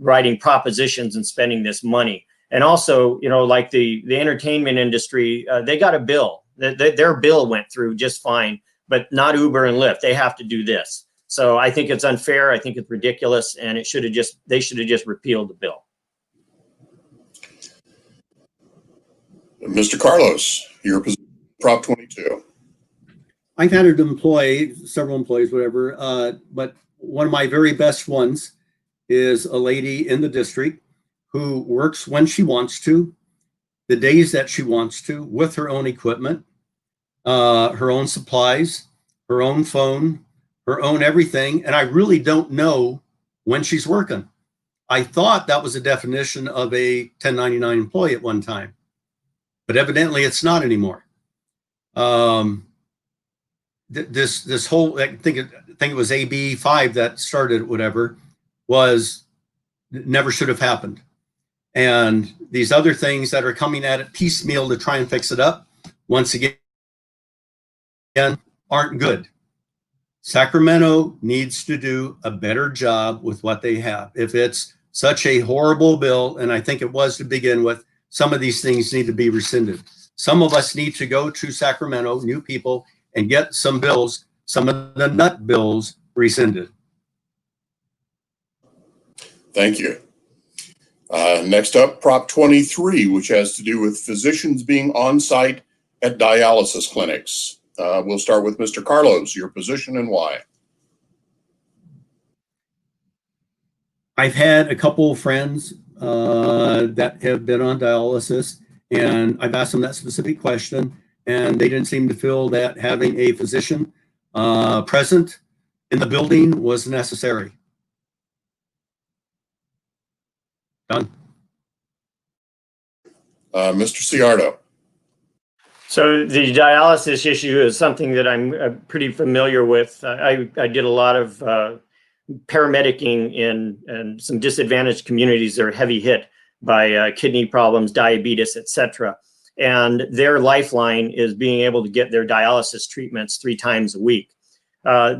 writing propositions and spending this money. And also, like the entertainment industry, they got a bill. Their bill went through just fine, but not Uber and Lyft. They have to do this. So I think it's unfair. I think it's ridiculous, and they should have just repealed the bill. Mr. Carlos, your position, Prop 22. I've had to employ several employees, whatever, but one of my very best ones is a lady in the district who works when she wants to, the days that she wants to, with her own equipment, her own supplies, her own phone, her own everything. And I really don't know when she's working. I thought that was a definition of a 1099 employee at one time, but evidently it's not anymore. This whole, I think it was AB 5 that started whatever, never should have happened. And these other things that are coming at it piecemeal to try and fix it up, once again, aren't good. Sacramento needs to do a better job with what they have. If it's such a horrible bill, and I think it was to begin with, some of these things need to be rescinded. Some of us need to go to Sacramento, new people, and get some bills, some of the nut bills rescinded. Thank you. Next up, Prop 23, which has to do with physicians being on site at dialysis clinics. We'll start with Mr. Carlos, your position and why. I've had a couple of friends that have been on dialysis, and I've asked them that specific question, and they didn't seem to feel that having a physician present in the building was necessary. Done. Mr. Seyarto. So the dialysis issue is something that I'm pretty familiar with. I did a lot of paramedicing in some disadvantaged communities that are heavy hit by kidney problems, diabetes, etc. And their lifeline is being able to get their dialysis treatments 3 times a week.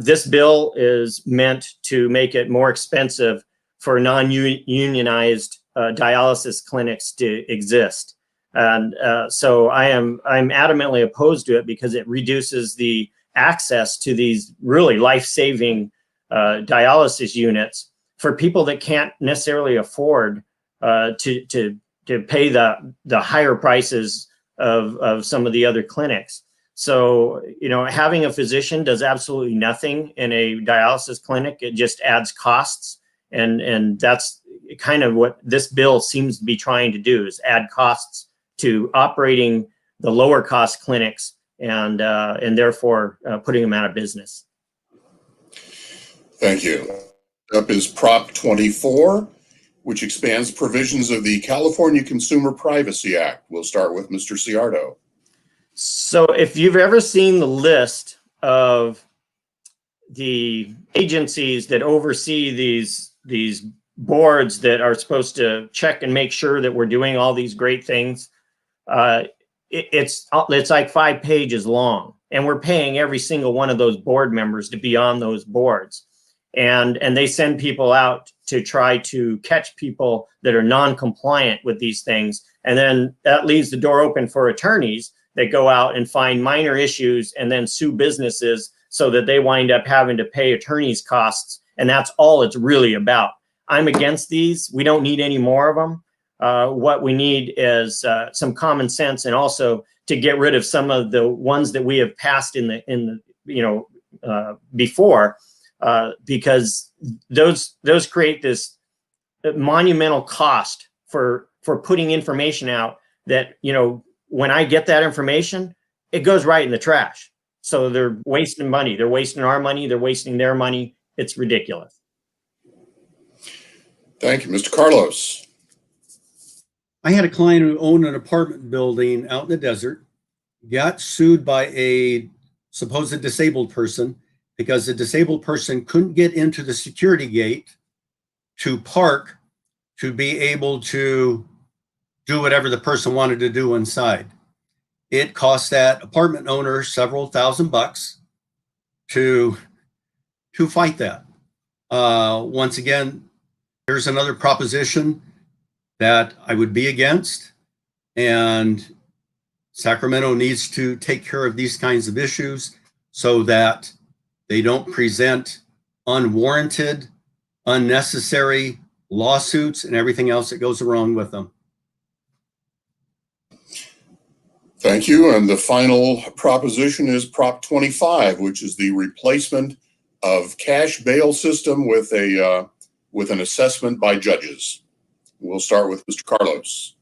This bill is meant to make it more expensive for non-unionized dialysis clinics to exist. And so I'm adamantly opposed to it because it reduces the access to these really life-saving dialysis units for people that can't necessarily afford to pay the higher prices of some of the other clinics. So, having a physician does absolutely nothing in a dialysis clinic. It just adds costs. And that's kind of what this bill seems to be trying to do, is add costs to operating lower cost clinics and therefore putting them out of business. Thank you. Up is Prop 24, which expands provisions of the California Consumer Privacy Act. We'll start with Mr. Seyarto. So if you've ever seen the list of the agencies that oversee these boards that are supposed to check and make sure that we're doing all these great things, it's like 5 pages long, and we're paying every single one of those board members to be on those boards. And they send people out to try to catch people that are non-compliant with these things. And then that leaves the door open for attorneys that go out and find minor issues and then sue businesses so that they wind up having to pay attorneys' costs. And that's all it's really about. I'm against these. We don't need any more of them. What we need is some common sense, and also to get rid of some of the ones that we have passed before. Because those create this monumental cost for putting information out that, when I get that information, it goes right in the trash. So they're wasting money. They're wasting our money. They're wasting their money. It's ridiculous. Thank you. Mr. Carlos. I had a client who owned an apartment building out in the desert, got sued by a supposed disabled person because the disabled person couldn't get into the security gate to park to be able to do whatever the person wanted to do inside. It cost that apartment owner several $1,000s to fight that. Once again, here's another proposition that I would be against, and Sacramento needs to take care of these kinds of issues so that they don't present unwarranted, unnecessary lawsuits and everything else that goes along with them. Thank you. And the final proposition is Prop 25, which is the replacement of cash bail system with an assessment by judges. We'll start with Mr. Carlos.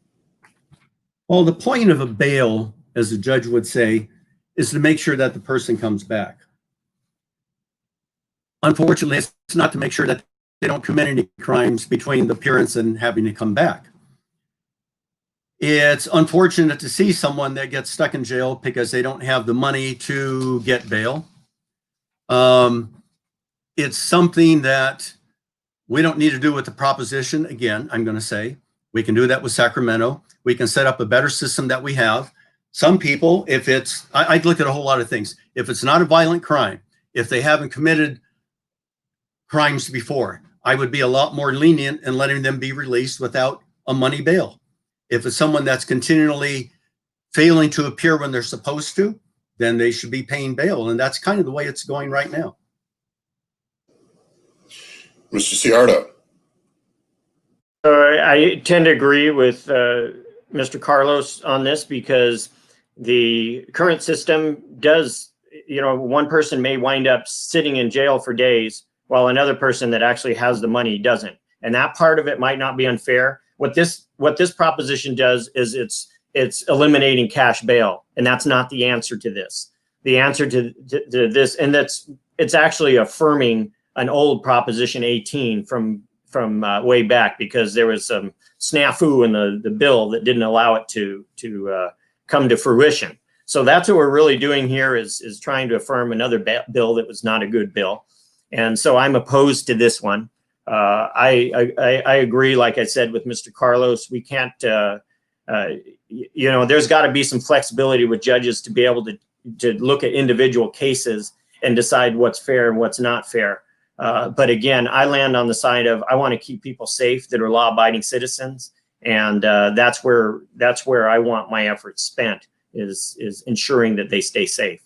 Well, the point of a bail, as the judge would say, is to make sure that the person comes back. Unfortunately, it's not to make sure that they don't commit any crimes between the appearance and having to come back. It's unfortunate to see someone that gets stuck in jail because they don't have the money to get bail. It's something that we don't need to do with the proposition. Again, I'm going to say we can do that with Sacramento. We can set up a better system that we have. Some people, if it's, I'd look at a whole lot of things. If it's not a violent crime, if they haven't committed crimes before, I would be a lot more lenient in letting them be released without a money bail. If it's someone that's continually failing to appear when they're supposed to, then they should be paying bail. And that's kind of the way it's going right now. Mr. Seyarto. I tend to agree with Mr. Carlos on this, because the current system does, one person may wind up sitting in jail for days while another person that actually has the money doesn't. And that part of it might not be unfair. What this proposition does is it's eliminating cash bail, and that's not the answer to this. The answer to this, and it's actually affirming an old Proposition 18 from way back, because there was some snafu in the bill that didn't allow it to come to fruition. So that's what we're really doing here is trying to affirm another bill that was not a good bill. And so I'm opposed to this one. I agree, like I said, with Mr. Carlos. We can't, there's got to be some flexibility with judges to be able to look at individual cases and decide what's fair and what's not fair. But again, I land on the side of I want to keep people safe that are law-abiding citizens, and that's where I want my efforts spent, is ensuring that they stay safe.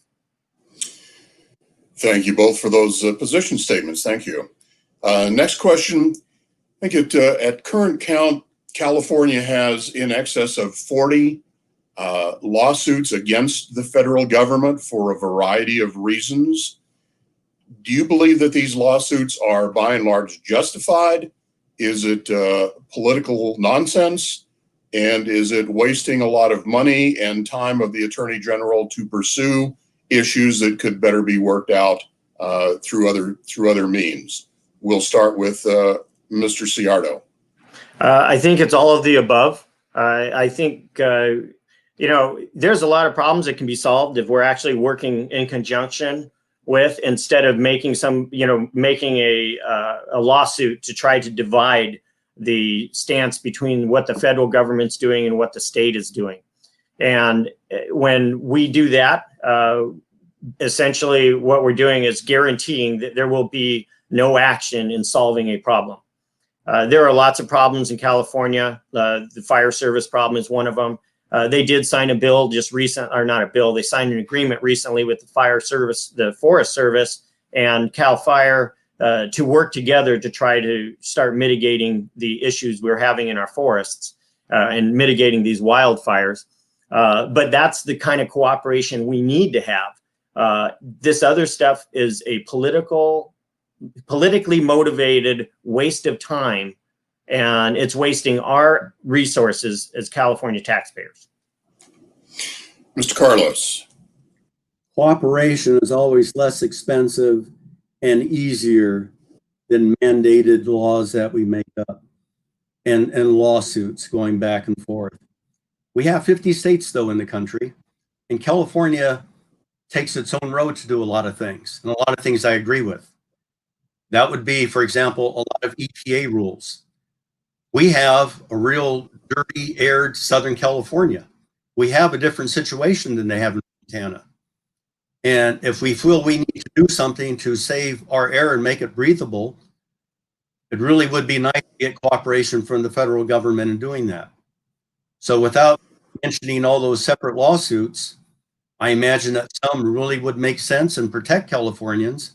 Thank you both for those position statements. Thank you. Next question. I think at current count, California has in excess of 40 lawsuits against the federal government for a variety of reasons. Do you believe that these lawsuits are by and large justified? Is it political nonsense? And is it wasting a lot of money and time of the Attorney General to pursue issues that could better be worked out through other means? We'll start with Mr. Seyarto. I think it's all of the above. I think, there's a lot of problems that can be solved if we're actually working in conjunction with, instead of making a lawsuit to try to divide the stance between what the federal government's doing and what the state is doing. And when we do that, essentially what we're doing is guaranteeing that there will be no action in solving a problem. There are lots of problems in California. The fire service problem is one of them. They did sign a bill they signed an agreement recently with the fire service, the Forest Service, and Cal Fire to work together to try to start mitigating the issues we're having in our forests and mitigating these wildfires. But that's the kind of cooperation we need to have. This other stuff is a politically motivated waste of time, and it's wasting our resources as California taxpayers. Mr. Carlos. Cooperation is always less expensive and easier than mandated laws that we make up and lawsuits going back and forth. We have 50 states, though, in the country, and California takes its own road to do a lot of things, and a lot of things I agree with. That would be, for example, a lot of EPA rules. We have a real dirty, aired Southern California. We have a different situation than they have in Montana. And if we feel we need to do something to save our air and make it breathable, it really would be nice to get cooperation from the federal government in doing that. So without mentioning all those separate lawsuits, I imagine that some really would make sense and protect Californians,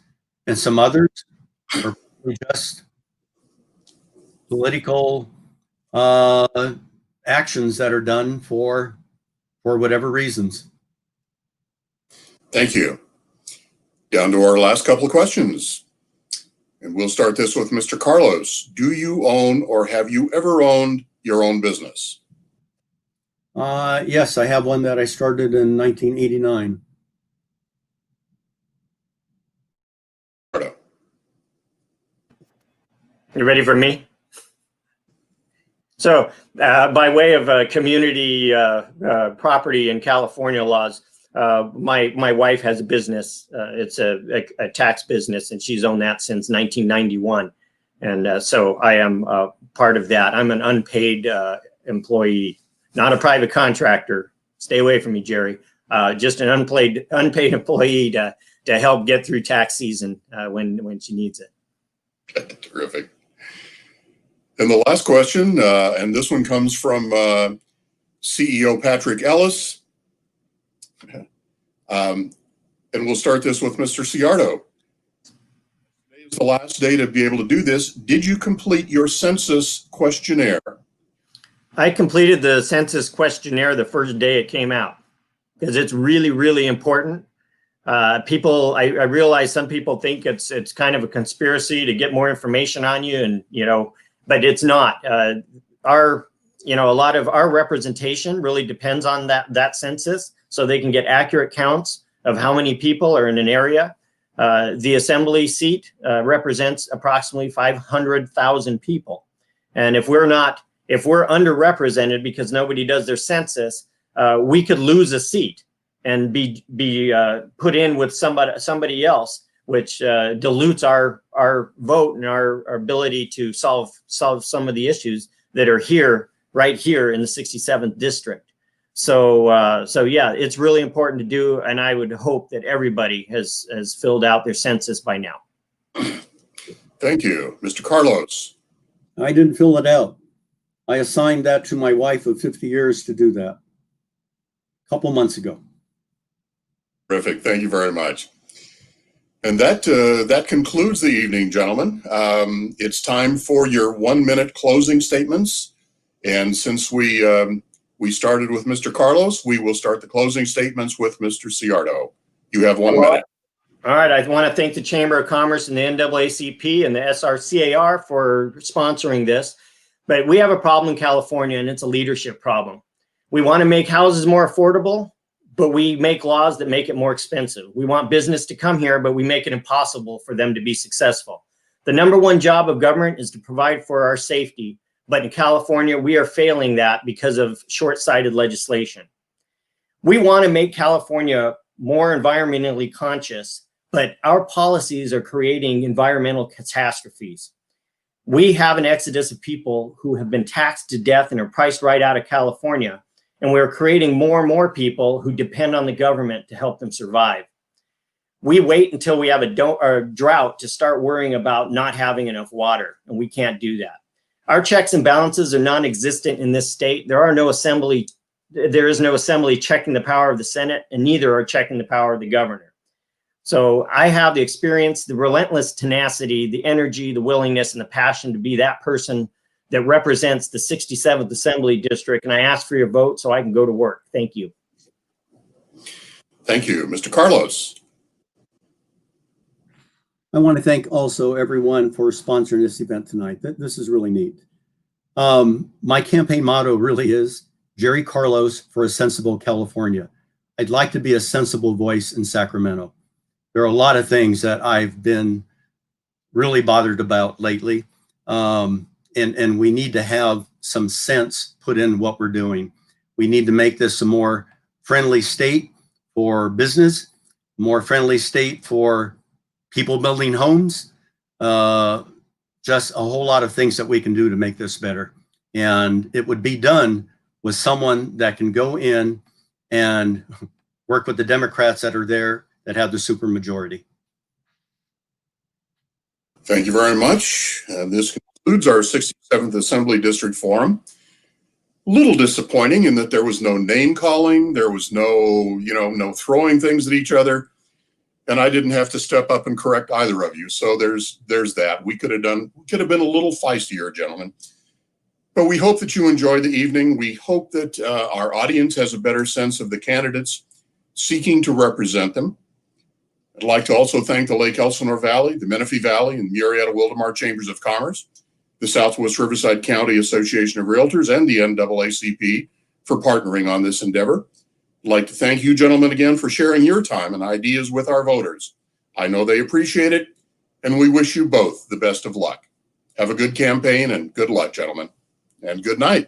and some others are just political actions that are done for whatever reasons. Thank you. Down to our last couple of questions. And we'll start this with Mr. Carlos. Do you own or have you ever owned your own business? Yes, I have one that I started in 1989. You ready for me? So by way of community property in California laws, my wife has a business. It's a tax business, and she's owned that since 1991. And so I am part of that. I'm an unpaid employee, not a private contractor. Stay away from me, Jerry. Just an unpaid employee to help get through tax season when she needs it. Terrific. And the last question, and this one comes from CEO Patrick Ellis. And we'll start this with Mr. Seyarto. Today is the last day to be able to do this. Did you complete your census questionnaire? I completed the census questionnaire the first day it came out because it's really, really important. I realize some people think it's kind of a conspiracy to get more information on you, and but it's not. A lot of our representation really depends on that census, so they can get accurate counts of how many people are in an area. The assembly seat represents approximately 500,000 people, and if we're underrepresented because nobody does their census, we could lose a seat and be put in with somebody else, which dilutes our vote and our ability to solve some of the issues that are right here in the 67th district. So yeah, it's really important to do, and I would hope that everybody has filled out their census by now. Thank you. Mr. Carlos. I didn't fill it out. I assigned that to my wife of 50 years to do that a couple months ago. Terrific. Thank you very much. And that concludes the evening, gentlemen. It's time for your 1-minute closing statements. And since we started with Mr. Carlos, we will start the closing statements with Mr. Seyarto. You have 1 minute. All right. I want to thank the Chamber of Commerce and the NAACP and the SRCAR for sponsoring this. But we have a problem in California, and it's a leadership problem. We want to make houses more affordable, but we make laws that make it more expensive. We want business to come here, but we make it impossible for them to be successful. The number one job of government is to provide for our safety. But in California, we are failing that because of short-sighted legislation. We want to make California more environmentally conscious, but our policies are creating environmental catastrophes. We have an exodus of people who have been taxed to death and are priced right out of California. And we're creating more and more people who depend on the government to help them survive. We wait until we have a drought to start worrying about not having enough water, and we can't do that. Our checks and balances are non-existent in this state. There is no assembly checking the power of the Senate, and neither are checking the power of the governor. So I have the experience, the relentless tenacity, the energy, the willingness, and the passion to be that person that represents the 67th Assembly District, and I ask for your vote so I can go to work. Thank you. Thank you. Mr. Carlos. I want to thank also everyone for sponsoring this event tonight. This is really neat. My campaign motto really is Jerry Carlos for a sensible California. I'd like to be a sensible voice in Sacramento. There are a lot of things that I've been really bothered about lately. And we need to have some sense put in what we're doing. We need to make this a more friendly state for business, more friendly state for people building homes, just a whole lot of things that we can do to make this better. And it would be done with someone that can go in and work with the Democrats that are there that have the supermajority. Thank you very much. This concludes our 67th Assembly District Forum. A little disappointing in that there was no name calling, there was no throwing things at each other, and I didn't have to step up and correct either of you. So there's that. We could have been a little feistier, gentlemen. But we hope that you enjoyed the evening. We hope that our audience has a better sense of the candidates seeking to represent them. I'd like to also thank the Lake Elsinore Valley, the Menifee Valley, and Murrieta Wildomar Chambers of Commerce, the Southwest Riverside County Association of Realtors, and the NAACP for partnering on this endeavor. I'd like to thank you, gentlemen, again for sharing your time and ideas with our voters. I know they appreciate it, and we wish you both the best of luck. Have a good campaign and good luck, gentlemen, and good night.